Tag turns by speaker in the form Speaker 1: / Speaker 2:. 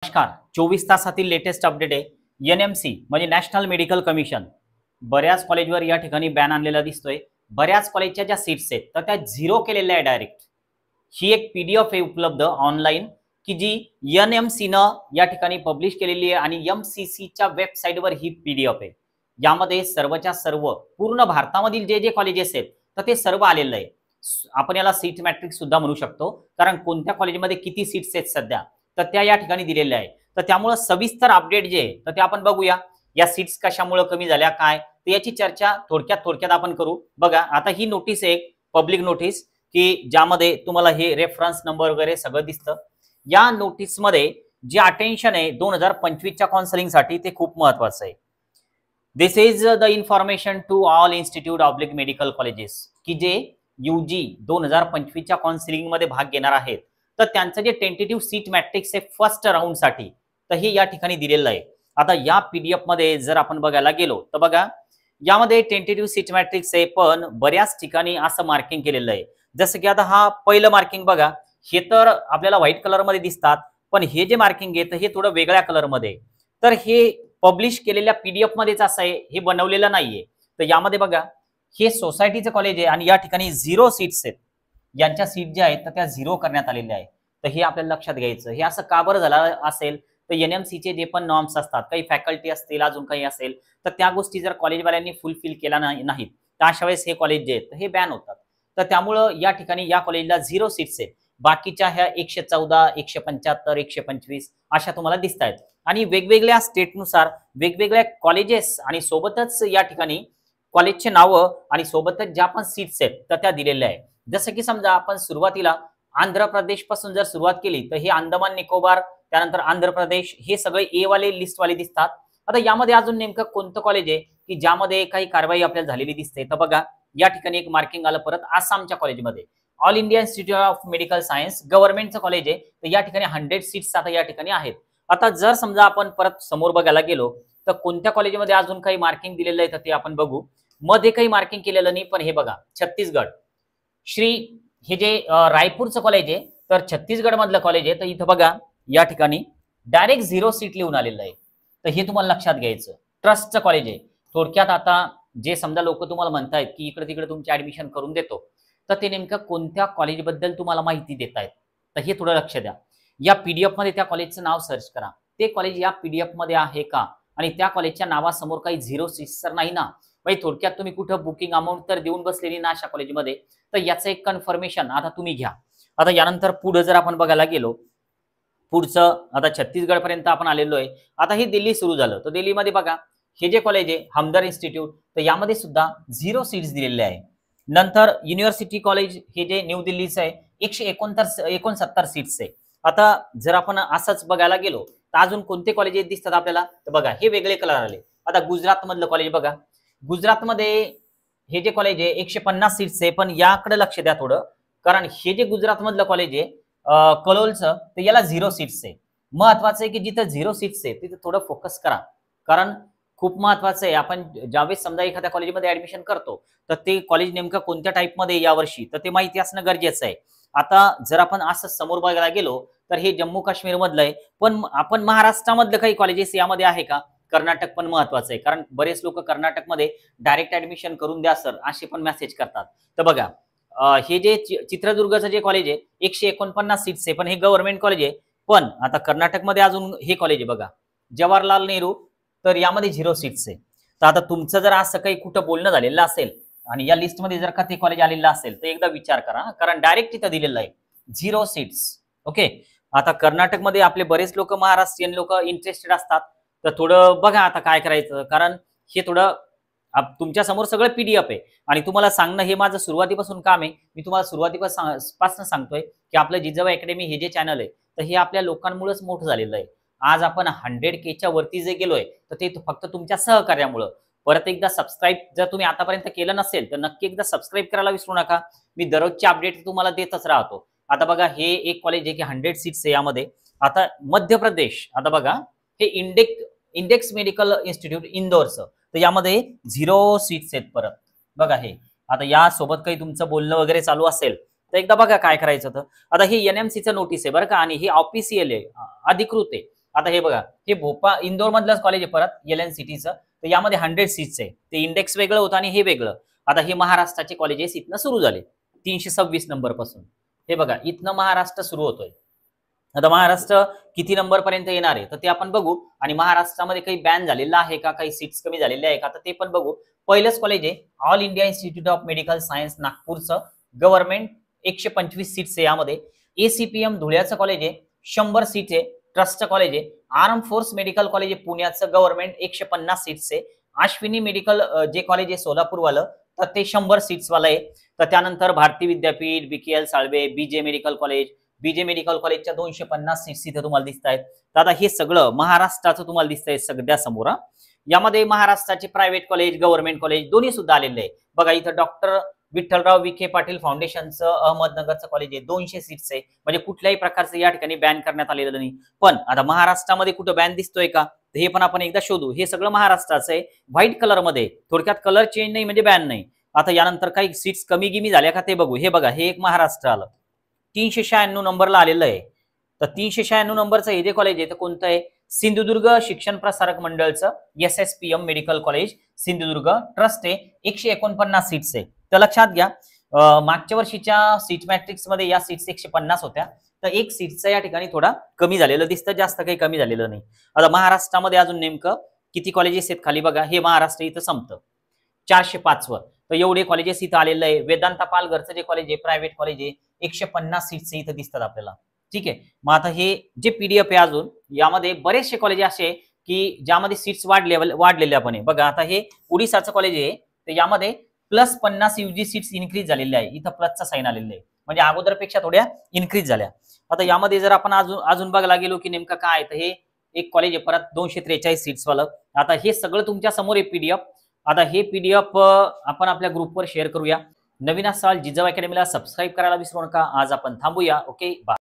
Speaker 1: नमस्कार. 24 तासातील latest update आहे. NMC म्हणजे नॅशनल मेडिकल कमिशन बऱ्याच कॉलेजवर या ठिकाणी बॅन आणलेला दिसतोय. बऱ्याच कॉलेजच्या ज्या सीट्स आहेत तर त्या झिरो केलेल्या आहे डायरेक्ट. ही एक PDF आहे उपलब्ध ऑनलाईन की जी NMC न या ठिकाणी पब्लिश केलेली आहे आणि MCCच्या वेबसाईटवर ही PDF आहे. यामध्ये सर्वच्या सर्व पूर्ण भारतामधील जे जे कॉलेजेस आहेत तर ते सर्व आलेलं आहे. आपण याला सीट मॅट्रिक्स सुद्धा म्हणू शकतो, कारण कोणत्या कॉलेजमध्ये किती सीट्स आहेत सध्या तर त्या या ठिकाणी दिलेल्या आहे. तर त्यामुळे सविस्तर अपडेट जे आहे तर ते आपण बघूया. या सीट्स कशामुळे कमी झाल्या काय तर याची चर्चा थोडक्यात आपण करू. बघा, आता ही नोटीस आहे, पब्लिक नोटीस, की ज्यामध्ये तुम्हाला हे रेफरन्स नंबर वगैरे सगळं दिसतं. या नोटीसमध्ये जे अटेन्शन आहे 2025च्या काउन्सिलिंगसाठी ते खूप महत्त्वाचं आहे. This is the information to all institute oblique medical colleges की जे UG 2025च्या काउन्सिलिंगमध्ये भाग घेणार आहेत तर त्यांचं जे टेंटेटिव्ह सीट मॅट्रिक्स आहे फर्स्ट राऊंडसाठी तर हे या ठिकाणी दिलेलं आहे. आता या PDF मध्ये जर आपण बघायला गेलो तर बघा, यामध्ये टेंटेटिव्ह सीट मॅट्रिक्स आहे, पण बऱ्याच ठिकाणी असं मार्किंग केलेलं आहे. जसं की आता हा पहिलं मार्किंग बघा, हे तर आपल्याला व्हाईट कलर मध्ये दिसतात, पण हे जे मार्किंग आहे तर हे थोडं वेगळ्या कलर मध्ये. तर हे पब्लिश केलेल्या PDF मध्येच असं आहे, हे बनवलेलं नाहीये. तर यामध्ये बघा, हे सोसायटीचं कॉलेज आहे आणि या ठिकाणी 0 सीट्स आहेत. यांच्या सीट ज्या आहेत तर त्या 0 करण्यात आलेल्या आहेत. तर हे आपल्याला लक्षात घ्यायचं. हे असं का बरं झालं असेल तर NMCचे जे पण नॉर्म्स असतात, काही फॅकल्टी असतील, अजून काही असेल, तर त्या गोष्टी जर कॉलेजवाल्यांनी फुलफिल केला नाहीत तर अशा वेळेस हे कॉलेज जे आहेत हे बॅन होतात. तर त्यामुळं या ठिकाणी या कॉलेजला 0 सीट्स आहेत. बाकीच्या ह्या 114, 175, 125 अशा तुम्हाला दिसत आहेत. आणि वेगवेगळ्या स्टेटनुसार वेगवेगळ्या कॉलेजेस आणि सोबतच या ठिकाणी कॉलेजचे नावं आणि सोबतच ज्या पण सीट्स आहेत तर त्या दिलेल्या आहेत. जसं की समजा आपण सुरुवातीला आंध्र प्रदेश पासून जर सुरुवात केली तर हे अंदमान निकोबार, त्यानंतर आंध्र प्रदेश, हे सगळे ए वाले लिस्ट वाले दिसतात. आता यामध्ये अजून नेमकं कोणतं कॉलेज आहे की ज्यामध्ये काही कारवाई आपल्याला झालेली दिसते तर बघा, या ठिकाणी एक मार्किंग आलं परत आसामच्या कॉलेजमध्ये. All India institute of medical science गव्हर्नमेंटचं कॉलेज आहे. तर या ठिकाणी 100 सीट्स आता या ठिकाणी आहेत. आता जर समजा आपण परत समोर बघायला गेलो तर कोणत्या कॉलेजमध्ये अजून काही मार्किंग दिलेलं आहे तर ते आपण बघू. मध्ये काही मार्किंग केलेलं नाही, पण हे बघा, छत्तीसगड श्री, हे जे रायपूरचं कॉलेज आहे तर छत्तीसगड मधलं कॉलेज आहे. तर इथं बघा, या ठिकाणी डायरेक्ट 0 सीट लिहून आलेलं आहे. तर हे तुम्हाला लक्षात घ्यायचं. ट्रस्टचं कॉलेज आहे. थोडक्यात आता जे समजा लोक तुम्हाला म्हणतायत की इकडे तिकडे तुमचे ऍडमिशन करून देतो, तर ते नेमकं कोणत्या कॉलेजबद्दल तुम्हाला माहिती देत आहेत तर हे थोडं लक्ष द्या. या PDF मध्ये त्या कॉलेजचं नाव सर्च करा. ते कॉलेज या PDF मध्ये आहे का, आणि त्या कॉलेजच्या नावासमोर काही 0 सीट्स तर नाही ना. म्हणजे थोडक्यात तुम्ही कुठं बुकिंग अमाऊंट तर देऊन बसलेली ना अशा कॉलेजमध्ये. तर याचं एक कन्फर्मेशन आता तुम्ही घ्या. आता यानंतर पुढे जर आपण बघायला गेलो, पुढचं आता छत्तीसगड पर्यंत आपण आलेलो आहे. आता हे दिल्ली सुरू झालं. तर दिल्लीमध्ये बघा, हे जे कॉलेज आहे हमदर इन्स्टिट्यूट, तर यामध्ये सुद्धा 0 सीट्स दिलेले आहे. नंतर युनिव्हर्सिटी कॉलेज हे जे न्यू दिल्लीचं आहे, 169 सीट्स आहे. आता जर आपण असंच बघायला गेलो तर अजून कोणते कॉलेजेस दिसतात आपल्याला तर बघा, हे वेगळे कलर आले. आता गुजरात मधलं कॉलेज बघा, गुजरातमध्ये हे जे कॉलेज आहे 150 सीट्स आहे. पण याकडे लक्ष द्या थोडं, कारण हे जे गुजरात मधलं कॉलेज आहे कलोलचं, तर याला 0 सीट्स आहे. महत्वाचं आहे की जिथं 0 सीट्स आहे तिथे थोडं फोकस करा, कारण खूप महत्वाचं आहे. आपण ज्यावेळेस समजा एखाद्या कॉलेजमध्ये ऍडमिशन करतो तर ते कॉलेज नेमकं कोणत्या टाईपमध्ये यावर्षी तर ते माहिती असणं गरजेचं आहे. आता जर आपण असं समोर बघायला गेलो तर हे जम्मू काश्मीर मधलं आहे, पण आपण महाराष्ट्रामधलं काही कॉलेजेस यामध्ये आहे का. कर्नाटक पण महत्वाचं आहे, कारण बरेच लोक कर्नाटकमध्ये डायरेक्ट ऍडमिशन करून द्या सर असे पण मेसेज करतात. तर बघा, हे जे चित्रदुर्गचं जे कॉलेज आहे 149 सीट्स आहे, पण हे गव्हर्नमेंट कॉलेज आहे. पण आता कर्नाटकमध्ये अजून हे कॉलेज आहे बघा, जवाहरलाल नेहरू, तर यामध्ये 0 सीट्स आहे. तर आता तुमचं जर असं काही कुठं बोलणं झालेलं असेल आणि या लिस्टमध्ये जर का ते कॉलेज आलेलं असेल तर एकदा विचार करा, कारण डायरेक्ट तिथं दिलेलं आहे 0 सीट्स. ओके. आता कर्नाटकमध्ये आपले बरेच लोक, महाराष्ट्रीयन लोक इंटरेस्टेड असतात. तर थोडं बघा आता काय करायचं, कारण हे थोडं तुमच्या समोर सगळं PDF आहे आणि तुम्हाला सांगणं हे माझं सुरुवातीपासून काम आहे. मी तुम्हाला सुरुवातीपासून सांगतोय की आपलं जिजाऊ अकॅडमी हे जे चॅनल आहे तर हे आपल्या लोकांमुळेच मोठं झालेलं आहे. आज आपण 100K वरती जे गेलोय तर ते फक्त तुमच्या सहकार्यामुळं. परत एकदा सबस्क्राईब जर तुम्ही आतापर्यंत केलं नसेल तर नक्की एकदा सबस्क्राईब करायला विसरू नका. मी दररोजचे अपडेट तुम्हाला देतच राहतो. आता बघा, हे एक कॉलेज आहे की 100 सीट्स आहे यामध्ये. आता मध्य प्रदेश, आता बघा, हे इंडेक्स मेडिकल इन्स्टिट्यूट इंदोरचं, तर यामध्ये 0 सीट्स आहेत परत. बघा हे, आता यासोबत काही तुमचं बोलणं वगैरे चालू असेल तर एकदा बघा काय करायचं. तर आता हे NMCचं नोटीस आहे बरं का, आणि हे ऑफिशियल आहे, अधिकृत आहे. आता हे बघा, हे भोपाळ इंदोर मधलंच कॉलेज आहे परत LNCTचं. तर यामध्ये 100 सीट्स आहे. ते इंडेक्स वेगळं होतं आणि हे वेगळं. आता हे महाराष्ट्राचे कॉलेजेस इथनं सुरू झाले 326 नंबर पासून. हे बघा, इथनं महाराष्ट्र सुरू होतोय. आता महाराष्ट्र किती नंबर पर्यंत येणार आहे तर ते आपण बघू, आणि महाराष्ट्रामध्ये काही बॅन झालेला आहे का, काही सीट्स कमी झालेल्या आहे का, तर ते पण बघू. पहिलंच कॉलेज आहे all India institute of medical science नागपूरचं, गव्हर्नमेंट 125 सीट्स आहे यामध्ये. ACPM धुळ्याचं कॉलेज आहे 100 सीट आहे, ट्रस्टचं कॉलेज आहे. आर्म फोर्स मेडिकल कॉलेज आहे पुण्याचं, गव्हर्नमेंट 150 सीट्स आहे. अश्विनी मेडिकल जे कॉलेज आहे सोलापूरवालं, तर ते 100 सीट्स वाला आहे. तर त्यानंतर Bharati Vidyapeeth, BKL Salve, BJ medical college, BJ medical कॉलेजच्या 250 सीट्स इथे तुम्हाला दिसत आहेत. तर आता हे सगळं महाराष्ट्राचं तुम्हाला दिसतंय सगळ्या समोर. यामध्ये महाराष्ट्राचे प्रायव्हेट कॉलेज, गव्हर्नमेंट कॉलेज दोन्ही सुद्धा आलेले आहे. बघा इथं डॉक्टर विठ्ठलराव विखे पाटील फाउंडेशनचं अहमदनगरचं कॉलेज आहे, 200 सीट्स आहे. म्हणजे कुठल्याही प्रकारचं या ठिकाणी बॅन करण्यात आलेलं नाही. पण आता महाराष्ट्रामध्ये कुठं बॅन दिसतोय का, तर हे पण आपण एकदा शोधू. हे सगळं महाराष्ट्राचं आहे, व्हाईट कलर मध्ये. थोडक्यात कलर चेंज नाही म्हणजे बॅन नाही. आता यानंतर काही सीट्स कमी गिमी झाल्या का ते बघू. हे बघा, हे एक महाराष्ट्र आलं, 396 नंबरला आलेलं आहे. तर 396 नंबरचं हे जे कॉलेज आहे तर कोणतं आहे, सिंधुदुर्ग शिक्षण प्रसारक मंडळचं SSPM medical college Sindhudurg, trust आहे, 149 सीट्स आहे. तर लक्षात घ्या, मागच्या वर्षीच्या सीट मॅट्रिक्स मध्ये या सीट्स 150 होत्या, तर एक सीटचं या ठिकाणी थोडा कमी झालेलं दिसतं, जास्त काही कमी झालेलं नाही. आता महाराष्ट्रामध्ये अजून नेमकं किती कॉलेजेस आहेत खाली बघा. हे महाराष्ट्र इथं संपतं 405 वर. तर एवढे कॉलेजेस इथं आलेलं आहे. वेदांता पालघरचं जे कॉलेज आहे प्रायव्हेट कॉलेज आहे, 150 सीट्स इथं दिसतात आपल्याला. ठीक आहे. मग आता हे जे PDF आहे अजून यामध्ये बरेचसे कॉलेज असे आहे की ज्यामध्ये सीट्स वाढलेल्या पण आहे. बघा आता हे उडीसाचं कॉलेज आहे, तर यामध्ये +50 UG सीट्स इन्क्रीज झालेल्या आहे. इथं प्लसचा साईन आलेलं आहे, म्हणजे अगोदरपेक्षा थोड्या इन्क्रीज झाल्या. आता यामध्ये जर आपण अजून बघायला गेलो की नेमकं काय, तर हे एक कॉलेज आहे परत 243 सीट्स वालं. आता हे सगळं तुमच्या समोर आहे PDF. आता हे PDF आपण आपल्या ग्रुपवर शेअर करूया. नवीन असाल जिजाऊ अकॅडमीला सबस्क्राईब करायला विसरू नका. आज आपण थांबूया. Okay, bye.